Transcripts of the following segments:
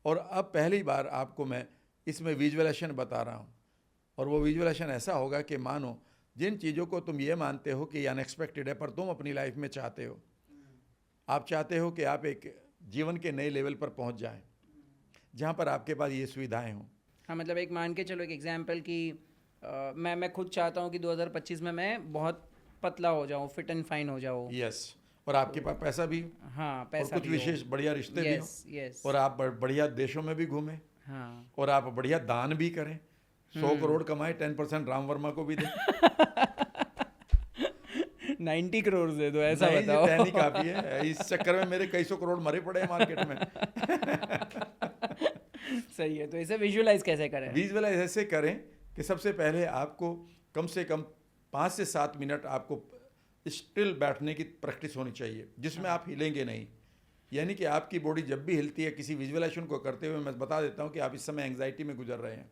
और अब पहली बार आपको मैं इसमें विजुअलाइजेशन बता रहा हूँ, और वो विजुअलाइजेशन ऐसा होगा कि मानो जिन चीज़ों को तुम ये मानते हो कि अनएक्सपेक्टेड है पर तुम अपनी लाइफ में चाहते हो, आप चाहते हो कि आप एक जीवन के नए लेवल पर पहुंच जाएं जहां पर आपके पास ये सुविधाएं हों। हाँ, मतलब एक मान के चलो, एक एग्जांपल कि मैं खुद चाहता हूँ कि 2025 में मैं बहुत पतला हो जाऊँ, फिट एंड फाइन हो जाऊँ। यस, और आपके पास पैसा भी हो, हाँ, और पैसा कुछ भी हो। विशेष बढ़िया रिश्ते भी हों, यस यस। और आप बढ़िया देशों में भी घूमें, हाँ। और आप बढ़िया दान भी करें, 100 करोड़ कमाए, 10% राम वर्मा को भी दें। 90 करोड़ दे दो, ऐसा नहीं जी, बताओ। 10 ही काफ़ी है, इस चक्कर में मेरे कई सौ करोड़ मरे पड़े हैं मार्केट में। सही है, तो इसे विजुअलाइज कैसे करें? विजुअलाइज ऐसे करें कि सबसे पहले आपको कम से कम 5 से 7 मिनट आपको स्टिल बैठने की प्रैक्टिस होनी चाहिए, जिसमें आप हिलेंगे नहीं। यानी कि आपकी बॉडी जब भी हिलती है किसी विजुअलाइजेशन को करते हुए, मैं बता देता हूं कि आप इस समय एंग्जाइटी में गुजर रहे हैं।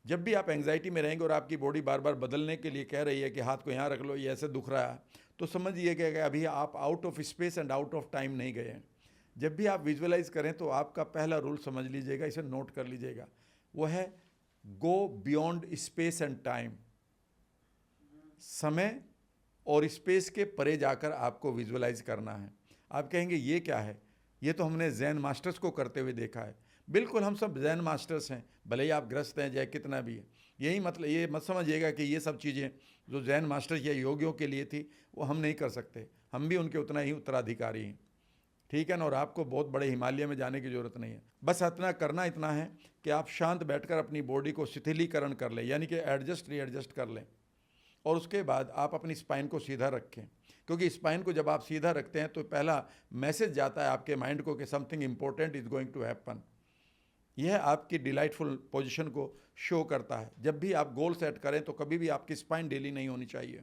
जब भी आप एंग्जाइटी में रहेंगे और आपकी बॉडी बार बार बदलने के लिए कह रही है कि हाथ को यहाँ रख लो, ये ऐसे दुख रहा है, तो समझिए कि अभी आप out of space and out of time नहीं गए हैं। जब भी आप विजुअलाइज करें तो आपका पहला रूल समझ लीजिएगा, इसे नोट कर लीजिएगा, वो है go beyond space and time. समय और स्पेस के परे जाकर आपको विजुअलाइज करना है। आप कहेंगे ये क्या है, ये तो हमने जैन मास्टर्स को करते हुए देखा है। बिल्कुल, हम सब जैन मास्टर्स हैं, भले ही आप ग्रस्त हैं चाहे कितना भी है। यही मतलब, ये मत समझिएगा कि ये सब चीज़ें जो जैन मास्टर्स या योगियों के लिए थी वो हम नहीं कर सकते, हम भी उनके उतना ही उत्तराधिकारी हैं, ठीक है ना। और आपको बहुत बड़े हिमालय में जाने की ज़रूरत नहीं है, बस इतना करना इतना है कि आप शांत बैठकर अपनी बॉडी को शिथिलीकरण कर लें, यानी कि एडजस्ट रीएडजस्ट कर लें, और उसके बाद आप अपनी स्पाइन को सीधा रखें, क्योंकि स्पाइन को जब आप सीधा रखते हैं तो पहला मैसेज जाता है आपके माइंड को कि something important is going to happen. यह आपकी डिलाइटफुल पोजीशन को शो करता है। जब भी आप गोल सेट करें तो कभी भी आपकी स्पाइन डेली नहीं होनी चाहिए,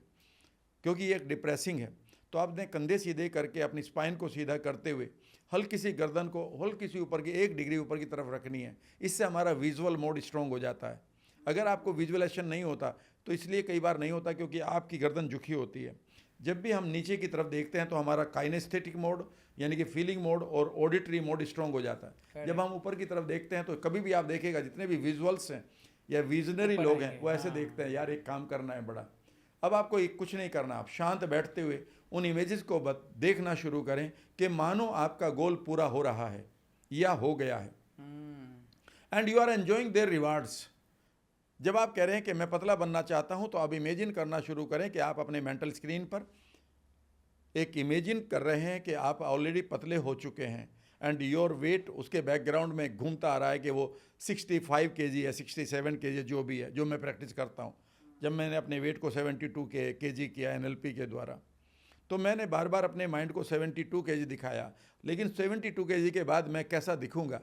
क्योंकि ये एक डिप्रेसिंग है। तो आपने कंधे सीधे करके अपनी स्पाइन को सीधा करते हुए हल्की सी गर्दन को हल्की सी ऊपर की 1 डिग्री ऊपर की तरफ रखनी है। इससे हमारा विजुअल मोड स्ट्रॉन्ग हो जाता है। अगर आपको विजुअलाइजेशन नहीं होता तो इसलिए कई बार नहीं होता क्योंकि आपकी गर्दन झुकी होती है। जब भी हम नीचे की तरफ देखते हैं तो हमारा काइनेस्थेटिक मोड यानी कि फीलिंग मोड और ऑडिटरी मोड स्ट्रॉन्ग हो जाता है। जब हम ऊपर की तरफ देखते हैं तो कभी भी आप देखिएगा जितने भी विजुअल्स हैं या विजनरी लोग हैं वो ऐसे देखते हैं, यार एक काम करना है बड़ा। अब आपको कुछ नहीं करना, आप शांत बैठते हुए उन इमेजेस को देखना शुरू करें कि मानो आपका गोल पूरा हो रहा है या हो गया है, and you are enjoying their rewards. जब आप कह रहे हैं कि मैं पतला बनना चाहता हूं तो आप इमेजिन करना शुरू करें कि आप अपने मेंटल स्क्रीन पर एक इमेजिन कर रहे हैं कि आप ऑलरेडी पतले हो चुके हैं, एंड योर वेट उसके बैकग्राउंड में घूमता आ रहा है कि वो 65 kg है, 67 kg जो भी है, जो मैं प्रैक्टिस करता हूँ। जब मैंने अपने वेट को 72 kg किया NLP के द्वारा, तो मैंने बार बार अपने माइंड को 72 kg दिखाया, लेकिन 72 kg के बाद मैं कैसा दिखूंगा,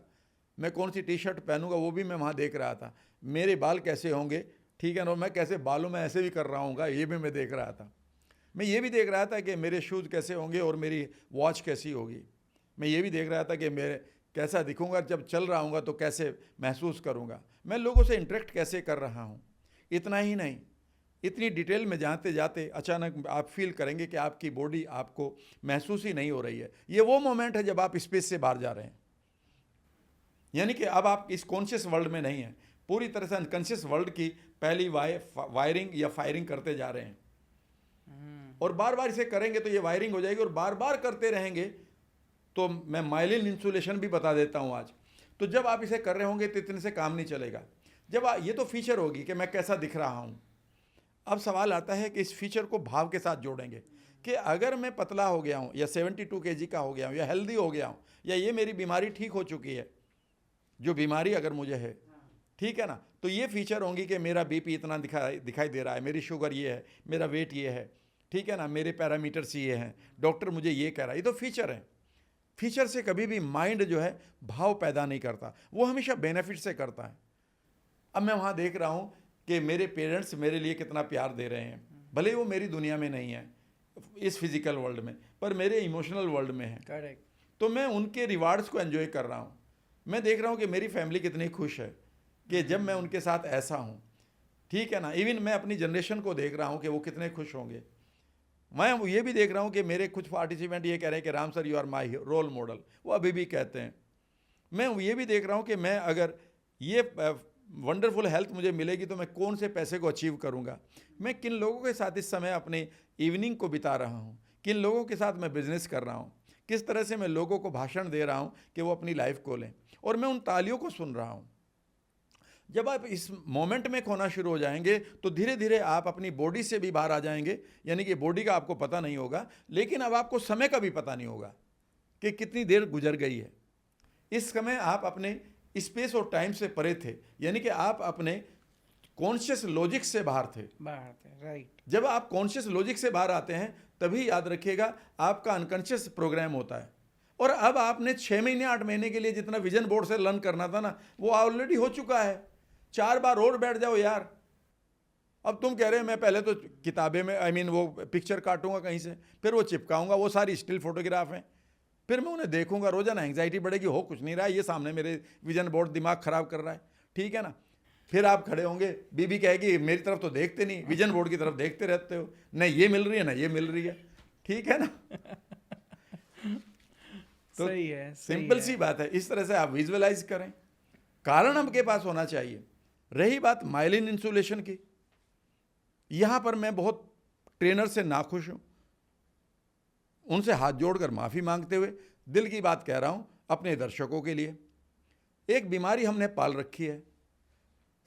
मैं कौन सी टी शर्ट पहनूंगा वो भी मैं वहाँ देख रहा था, मेरे बाल कैसे होंगे, ठीक है ना, मैं कैसे बालों में ऐसे भी कर रहा हूँगा ये भी मैं देख रहा था। मैं ये भी देख रहा था कि मेरे शूज़ कैसे होंगे और मेरी वॉच कैसी होगी। मैं ये भी देख रहा था कि मेरे कैसा दिखूंगा, जब चल रहा हूँगा तो कैसे महसूस करूँगा, मैं लोगों से इंटरेक्ट कैसे कर रहा हूँ। इतना ही नहीं, इतनी डिटेल में जाते जाते अचानक आप फील करेंगे कि आपकी बॉडी आपको महसूस ही नहीं हो रही है। ये वो मोमेंट है जब आप स्पेस से बाहर जा रहे हैं, यानी कि अब आप इस कॉन्शियस वर्ल्ड में नहीं हैं, पूरी तरह से अनकॉन्शियस वर्ल्ड की पहली वायरिंग या फायरिंग करते जा रहे हैं। और बार बार इसे करेंगे तो ये वायरिंग हो जाएगी, और बार बार करते रहेंगे तो मैं माइलिन इंसुलेशन भी बता देता हूँ आज। तो जब आप इसे कर रहे होंगे तो इतने से काम नहीं चलेगा। जब ये तो फीचर होगी कि मैं कैसा दिख रहा हूँ। अब सवाल आता है कि इस फीचर को भाव के साथ जोड़ेंगे कि अगर मैं पतला हो गया हूँ या 72 kg का हो गया हूँ या हेल्दी हो गया हूँ या ये मेरी बीमारी ठीक हो चुकी है, जो बीमारी अगर मुझे है, ठीक है ना, तो ये फीचर होंगी कि मेरा बीपी इतना दिखाई दे रहा है, मेरी शुगर ये है, मेरा वेट ये है, ठीक है ना, मेरे पैरामीटर्स ये हैं, डॉक्टर मुझे ये कह रहा है। ये तो फीचर है। फीचर से कभी भी माइंड जो है भाव पैदा नहीं करता, वो हमेशा बेनिफिट से करता है। अब मैं वहाँ देख रहा हूँ कि मेरे पेरेंट्स मेरे लिए कितना प्यार दे रहे हैं, भले ही वो मेरी दुनिया में नहीं है इस फिजिकल वर्ल्ड में, पर मेरे इमोशनल वर्ल्ड में है। करेक्ट। तो मैं उनके रिवार्ड्स को एंजॉय कर रहा हूँ। मैं देख रहा हूँ कि मेरी फैमिली कितनी खुश है कि जब मैं उनके साथ ऐसा हूँ, ठीक है ना। इवन मैं अपनी जनरेशन को देख रहा हूँ कि वो कितने खुश होंगे। मैं ये भी देख रहा हूँ कि मेरे कुछ पार्टिसिपेंट ये कह रहे हैं कि Ram sir you are my role model, वो अभी भी कहते हैं। मैं ये भी देख रहा हूँ कि मैं अगर ये वंडरफुल हेल्थ मुझे मिलेगी तो मैं कौन से पैसे को अचीव करूँगा, मैं किन लोगों के साथ इस समय अपने इवनिंग को बिता रहा हूँ, किन लोगों के साथ मैं बिजनेस कर रहा हूँ, किस तरह से मैं लोगों को भाषण दे रहा हूँ कि वो अपनी लाइफ को लें, और मैं उन तालियों को सुन रहा हूँ। जब आप इस मोमेंट में खोना शुरू हो जाएंगे तो धीरे धीरे आप अपनी बॉडी से भी बाहर आ जाएंगे, यानी कि बॉडी का आपको पता नहीं होगा, लेकिन अब आपको समय का भी पता नहीं होगा कि कितनी देर गुजर गई है। इस समय आप अपने स्पेस और टाइम से परे थे, यानी कि आप अपने कॉन्शियस लॉजिक से बाहर थे। राइट। जब आप कॉन्शियस लॉजिक से बाहर आते हैं तभी याद रखिएगा आपका अनकॉन्शियस प्रोग्राम होता है। और अब आपने 6 महीने 8 महीने के लिए जितना विजन बोर्ड से लर्न करना था ना, वो ऑलरेडी हो चुका है। 4 बार और बैठ जाओ यार। अब तुम कह रहे हैं मैं पहले तो किताबें में वो पिक्चर काटूंगा कहीं से, फिर वो चिपकाऊंगा, वो सारी स्टिल फोटोग्राफ हैं, फिर मैं उन्हें देखूंगा, रोजाना एंग्जाइटी बढ़ेगी, हो कुछ नहीं रहा है, ये सामने मेरे विजन बोर्ड दिमाग खराब कर रहा है, ठीक है ना। फिर आप खड़े होंगे, बीबी कहेगी मेरी तरफ तो देखते नहीं, विजन बोर्ड की तरफ देखते रहते हो, न ये मिल रही है ना ये मिल रही है, ठीक है ना। तो सही है, सिंपल सी बात है, इस तरह से आप विजुअलाइज करें, कारण आपके पास होना चाहिए। रही बात माइलिन इंसुलेशन की, यहां पर मैं बहुत ट्रेनर से नाखुश हूं, उनसे हाथ जोड़कर माफी मांगते हुए दिल की बात कह रहा हूं अपने दर्शकों के लिए। एक बीमारी हमने पाल रखी है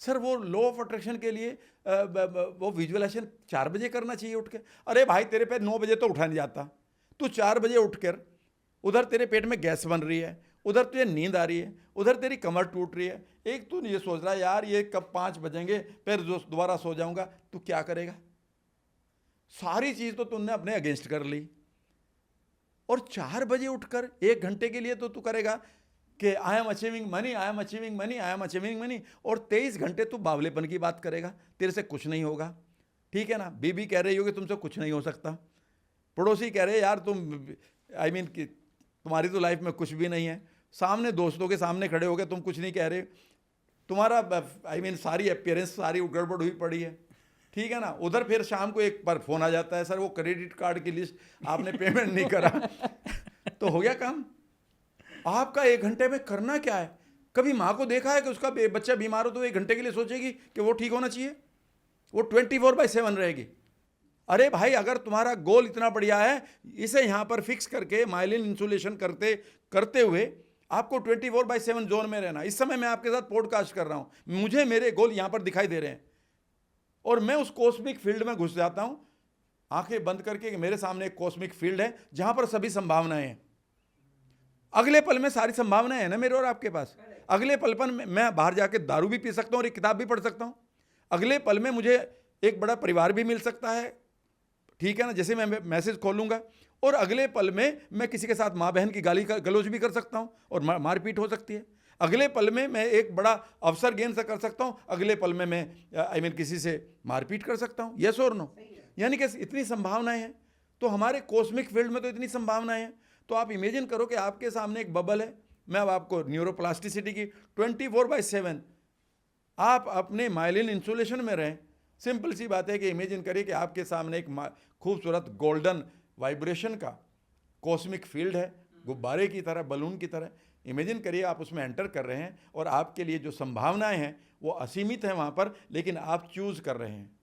सर, वो लॉ ऑफ अट्रैक्शन के लिए वो विजुअलाइजेशन 4 बजे करना चाहिए उठ के। अरे भाई तेरे पे 9 बजे तो उठा नहीं जाता, तू 4 बजे उठकर, उधर तेरे पेट में गैस बन रही है, उधर तुझे नींद आ रही है, उधर तेरी कमर टूट रही है, एक तू ये सोच रहा है यार ये कब 5 बजेंगे फिर दोबारा सो जाऊंगा, तू क्या करेगा? सारी चीज तो तुमने अपने अगेंस्ट कर ली। और 4 बजे उठकर 1 घंटे के लिए तो तू करेगा कि I am achieving money, I am achieving money, I am achieving money, और 23 घंटे तू बावलेपन की बात करेगा, तेरे से कुछ नहीं होगा, ठीक है ना। बीबी कह रही होगी तुमसे कुछ नहीं हो सकता, पड़ोसी कह रहे यार तुम कि तुम्हारी तो लाइफ में कुछ भी नहीं है, सामने दोस्तों के सामने खड़े हो गए तुम कुछ नहीं कह रहे, तुम्हारा सारी अपीयरेंस सारी गड़बड़ हुई पड़ी है, ठीक है ना। उधर फिर शाम को एक बार फोन आ जाता है, सर वो क्रेडिट कार्ड की लिस्ट आपने पेमेंट नहीं करा तो हो गया काम। आपका 1 घंटे में करना क्या है? कभी माँ को देखा है कि उसका बच्चा बीमार हो तो 1 घंटे के लिए सोचेगी कि वो ठीक होना चाहिए? वो 24/7 रहेगी। अरे भाई अगर तुम्हारा गोल इतना बढ़िया है, इसे यहाँ पर फिक्स करके माइलिन इंसुलेशन करते हुए आपको 24/7 जोन में रहना। इस समय मैं आपके साथ पॉडकास्ट कर रहा हूँ, मुझे मेरे गोल यहाँ पर दिखाई दे रहे हैं और मैं उस कॉस्मिक फील्ड में घुस जाता हूँ आंखें बंद करके कि मेरे सामने एक कॉस्मिक फील्ड है जहाँ पर सभी संभावनाएं हैं। अगले पल में सारी संभावनाएं हैं ना मेरे और आपके पास। अगले पल पर मैं बाहर जाके दारू भी पी सकता हूँ और एक किताब भी पढ़ सकता हूँ। अगले पल में मुझे एक बड़ा परिवार भी मिल सकता है, ठीक है ना, जैसे मैं मैसेज खोलूंगा। और अगले पल में मैं किसी के साथ माँ बहन की गाली गलौज भी कर सकता हूँ और मारपीट हो सकती है। अगले पल में मैं एक बड़ा अवसर गेन से कर सकता हूँ, अगले पल में मैं किसी से मारपीट कर सकता हूँ। यस और नो? यानी कि इतनी संभावनाएं हैं। तो हमारे कॉस्मिक फील्ड में तो इतनी संभावनाएं हैं। तो आप इमेजिन करो कि आपके सामने एक बबल है। मैं अब आपको न्यूरोप्लास्टिसिटी की 24/7 आप अपने माइलिन इंसुलेशन में रहें। सिंपल सी बात है कि इमेजिन करिए कि आपके सामने एक खूबसूरत गोल्डन वाइब्रेशन का कॉस्मिक फील्ड है, गुब्बारे की तरह, बलून की तरह। इमेजिन करिए आप उसमें एंटर कर रहे हैं और आपके लिए जो संभावनाएं हैं वो असीमित हैं वहाँ पर, लेकिन आप चूज़ कर रहे हैं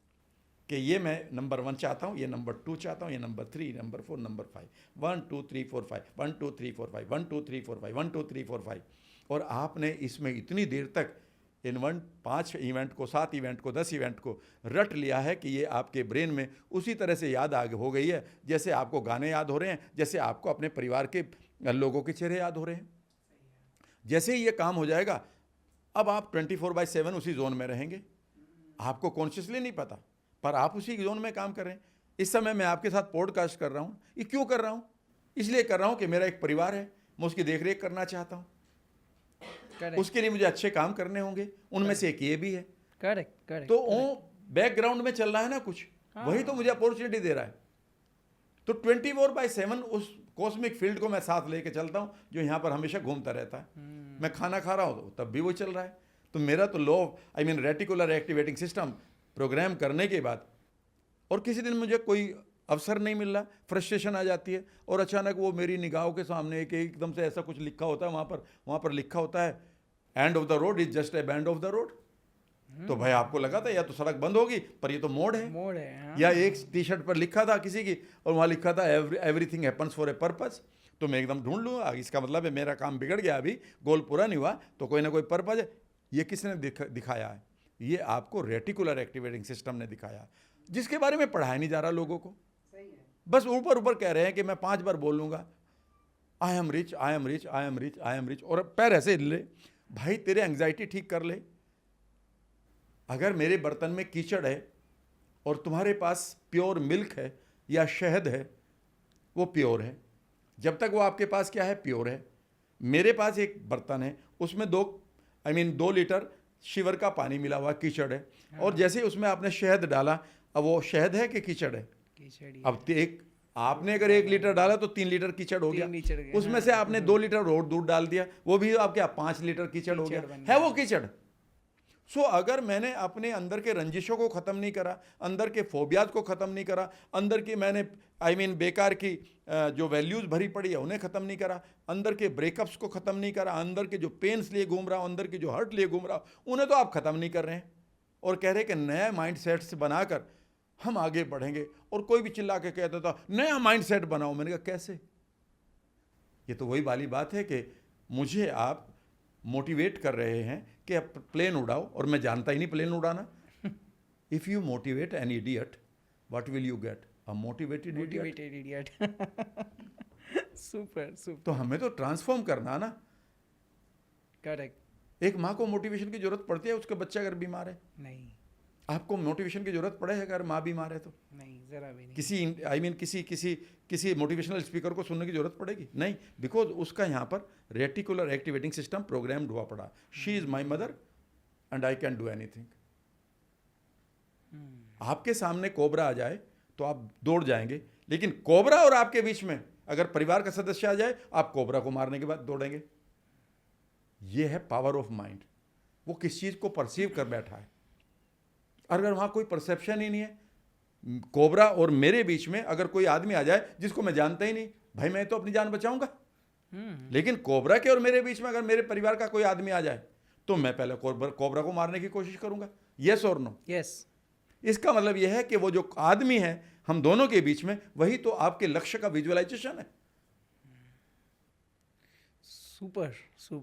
कि ये मैं नंबर 1 चाहता हूँ, ये नंबर 2 चाहता हूँ, ये नंबर 3, नंबर 4, नंबर 5, 1 2 3 4 5, 1 2 3 4 5, 1 2 3 4 5, 1 2 3 4 5। और आपने इसमें इतनी देर तक इन 5 इवेंट को, 7 इवेंट को, 10 इवेंट को रट लिया है कि ये आपके ब्रेन में उसी तरह से याद हो गई है जैसे आपको गाने याद हो रहे हैं, जैसे आपको अपने परिवार के लोगों के चेहरे याद हो रहे हैं। जैसे ही ये काम हो जाएगा, अब आप 24/7 उसी जोन में रहेंगे। आपको कॉन्शियसली नहीं पता, पर आप उसी जोन में काम कर रहे हैं। इस समय मैं आपके साथ पॉडकास्ट कर रहा हूँ। ये क्यों कर रहा हूँ? इसलिए कर रहा हूँ कि मेरा एक परिवार है, मैं उसकी देखरेख करना चाहता हूँ। उसके लिए मुझे अच्छे काम करने होंगे, उनमें से एक ये भी है। करेक्ट। तो बैकग्राउंड में चल रहा है ना कुछ, वही तो मुझे अपॉर्चुनिटी दे रहा है। तो 24/7 उस कॉस्मिक फील्ड को मैं साथ लेके चलता हूँ जो यहाँ पर हमेशा घूमता रहता है। मैं खाना खा रहा हूँ तब भी वो चल रहा है। तो मेरा तो law reticular activating system program करने के बाद, और किसी दिन मुझे कोई अवसर नहीं मिल रहा, फ्रस्ट्रेशन आ जाती है, और अचानक वो मेरी निगाहों के सामने एक एकदम से ऐसा कुछ लिखा होता है, वहाँ पर लिखा होता है end of the road is just A band of the road. तो भाई आपको लगा था या तो सड़क बंद होगी, पर ये तो मोड़ है। मोड़ है, हाँ। या एक टी शर्ट पर लिखा था किसी की, और वहाँ लिखा था everything happens for a purpose. तो मैं एकदम ढूंढ लूँगा, इसका मतलब है मेरा काम बिगड़ गया, अभी गोल पूरा नहीं हुआ, तो कोई ना कोई पर्पस है। ये किसने दिखाया है? ये आपको रेटिकुलर एक्टिवेटिंग सिस्टम ने दिखाया, जिसके बारे में पढ़ाया नहीं जा रहा लोगों को। सही है। बस ऊपर ऊपर कह रहे हैं कि मैं 5 बार बोलूँगा I am rich, I am rich, I am rich, I am rich, और पैर ऐसे हिल ले। भाई तेरे एंग्जाइटी ठीक कर ले। अगर मेरे बर्तन में कीचड़ है और तुम्हारे पास प्योर मिल्क है या शहद है, वो प्योर है। जब तक वो आपके पास क्या है, प्योर है। मेरे पास एक बर्तन है, उसमें 2 लीटर शिवर का पानी मिला हुआ कीचड़ है, और जैसे ही उसमें आपने शहद डाला, अब वो शहद है कि कीचड़ है? कीचड़ ही अब आपने अगर 1 लीटर डाला तो 3 लीटर कीचड़ हो गया। 3 लीटर गया, उसमें से आपने 2 लीटर और दूध डाल दिया, वो भी आप क्या 5 लीटर कीचड़ हो कीचड़ गया, बन है वो कीचड़। सो अगर मैंने अपने अंदर के रंजिशों को ख़त्म नहीं करा, अंदर के फोबियाज को ख़त्म नहीं करा, अंदर की मैंने बेकार की जो वैल्यूज़ भरी पड़ी है उन्हें ख़त्म नहीं करा, अंदर के ब्रेकअप्स को ख़त्म नहीं करा, अंदर के जो पेन्स लिए घूम रहा हूँ, अंदर के जो हर्ट लिए घूम रहा हूँ, उन्हें तो आप ख़त्म नहीं कर रहे हैं, और कह रहे कि नया माइंड सेट से बनाकर हम आगे बढ़ेंगे। और कोई भी चिल्ला के कहता था नया माइंड सेट बनाओ। मैंने कहा कैसे? ये तो वही वाली बात है कि मुझे आप मोटिवेट कर रहे हैं कि आप प्लेन उड़ाओ, और मैं जानता ही नहीं प्लेन उड़ाना। If you motivate an idiot, what will you get? A motivated idiot. Idiot. Super super. तो हमें तो ट्रांसफॉर्म करना ना। करेक्ट। एक माँ को मोटिवेशन की जरूरत पड़ती है उसका बच्चा अगर बीमार है? नहीं आपको मोटिवेशन की जरूरत पड़े अगर माँ बीमार है तो? नहीं, जरा भी नहीं। किसी मोटिवेशनल स्पीकर को सुनने की जरूरत पड़ेगी? नहीं, बिकॉज उसका यहाँ पर रेटिकुलर एक्टिवेटिंग सिस्टम प्रोग्राम्ड हुआ पड़ा। She is my mother and I can do anything. आपके सामने कोबरा आ जाए तो आप दौड़ जाएंगे, लेकिन कोबरा और आपके बीच में अगर परिवार का सदस्य आ जाए, आप कोबरा को मारने के बाद दौड़ेंगे। ये है पावर ऑफ माइंड। वो किस चीज़ को परसीव कर बैठा है। अगर वहाँ कोई परसेप्शन ही नहीं है, कोबरा और मेरे बीच में अगर कोई आदमी आ जाए जिसको मैं जानता ही नहीं, भाई मैं तो अपनी जान बचाऊंगा। लेकिन कोबरा के और मेरे बीच में अगर मेरे परिवार का कोई आदमी आ जाए तो मैं पहले कोबरा को मारने की कोशिश करूंगा। यस और नो? यस। इसका मतलब यह है कि वो जो आदमी है हम दोनों के बीच में, वही तो आपके लक्ष्य का विजुअलाइजेशन है। Super super.